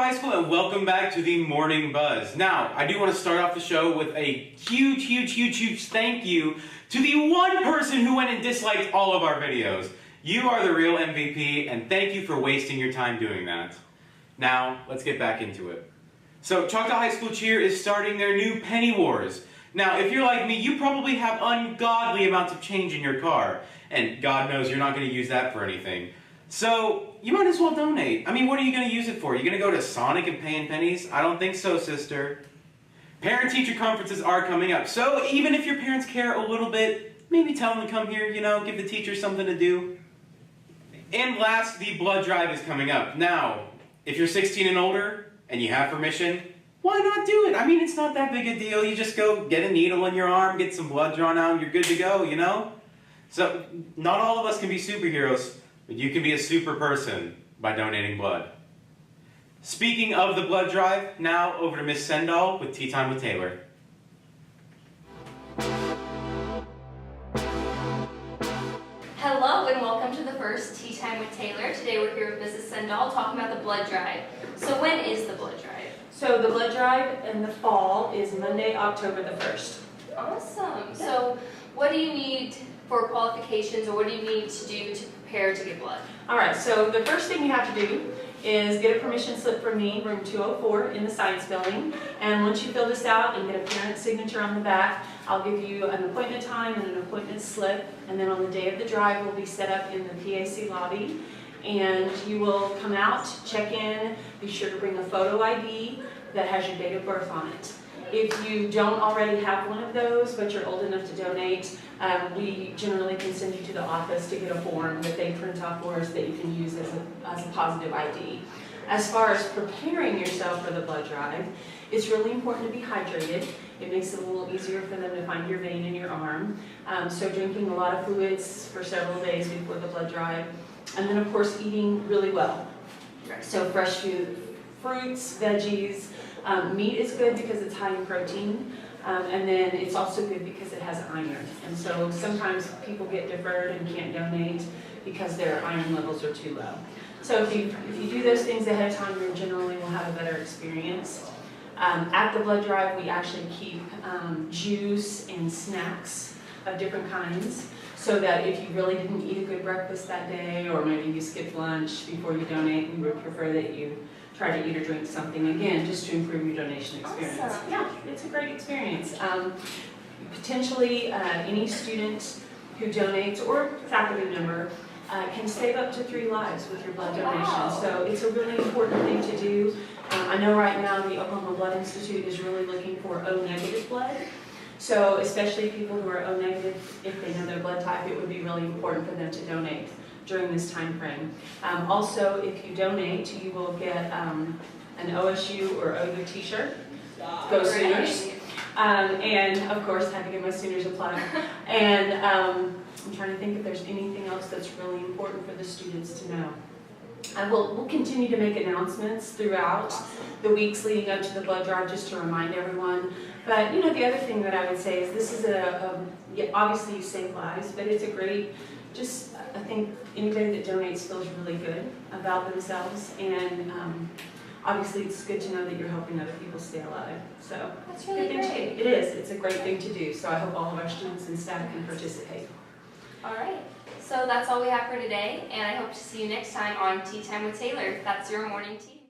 High School and welcome back to the Morning Buzz. Now, I do want to start off the show with a huge thank you to the one person who went and disliked all of our videos. You are the real MVP and thank you for wasting your time doing that. Now, let's get back into it. So, Choctaw High School Cheer is starting their new Penny Wars. Now, if you're like me, you probably have ungodly amounts of change in your car, and God knows you're not going to use that for anything. So, you might as well donate. I mean, what are you going to use it for? Are you going to go to Sonic and pay in pennies? I don't think so, sister. Parent-teacher conferences are coming up, so even if your parents care a little bit, maybe tell them to come here, give the teachers something to do. And last, the blood drive is coming up. Now, if you're 16 and older, and you have permission, why not do it? I mean, it's not that big a deal. You just go get a needle in your arm, get some blood drawn out, and you're good to go, So, not all of us can be superheroes, but you can be a super person by donating blood. Speaking of the blood drive, now over to Miss Sendall with Tea Time with Taylor. Hello and welcome to the first Tea Time with Taylor. Today we're here with Mrs. Sendall talking about the blood drive. So when is the blood drive? So the blood drive in the fall is Monday, October the 1st. Awesome. So what do you need for qualifications, or what do you need to do to prepare to get blood? All right, so the first thing you have to do is get a permission slip from me, room 204 in the science building. And once you fill this out and get a parent signature on the back, I'll give you an appointment time and an appointment slip. And then on the day of the drive, we'll be set up in the PAC lobby. And you will come out, check in, be sure to bring a photo ID that has your date of birth on it. If you don't already have one of those, but you're old enough to donate, we generally can send you to the office to get a form that they print off for us that you can use as a positive ID. As far as preparing yourself for the blood drive, it's really important to be hydrated. It makes it a little easier for them to find your vein in your arm. So drinking a lot of fluids for several days before the blood drive. And then of course eating really well. So fresh food, fruits, veggies. Meat is good because it's high in protein, and then it's also good because it has iron. And so sometimes people get deferred and can't donate because their iron levels are too low. So if you do those things ahead of time, you generally will have a better experience. At the blood drive, we actually keep juice and snacks of different kinds, so that if you really didn't eat a good breakfast that day, or maybe you skipped lunch before you donate, we would prefer that you try to eat or drink something, again, just to improve your donation experience. Awesome. Yeah, it's a great experience. Potentially, any student who donates, or faculty member, can save up to 3 lives with your blood donation. Wow. So it's a really important thing to do. I know right now the Oklahoma Blood Institute is really looking for O-negative blood. So especially people who are O-negative, if they know their blood type, it would be really important for them to donate during this time frame. Also, if you donate, you will get an OSU or OU t-shirt. Go Sooners. And of course, I had to give my Sooners a plug. And I'm trying to think if there's anything else that's really important for the students to know. We'll continue to make announcements throughout the weeks leading up to the blood drive just to remind everyone. But the other thing that I would say is this is obviously you save lives, but it's a great, I think anybody that donates feels really good about themselves, and obviously it's good to know that you're helping other people stay alive. So That's really great. It is. It's a great thing to do. So I hope all of our students and staff can participate. All right. So that's all we have for today, and I hope to see you next time on Tea Time with Taylor. That's your morning tea.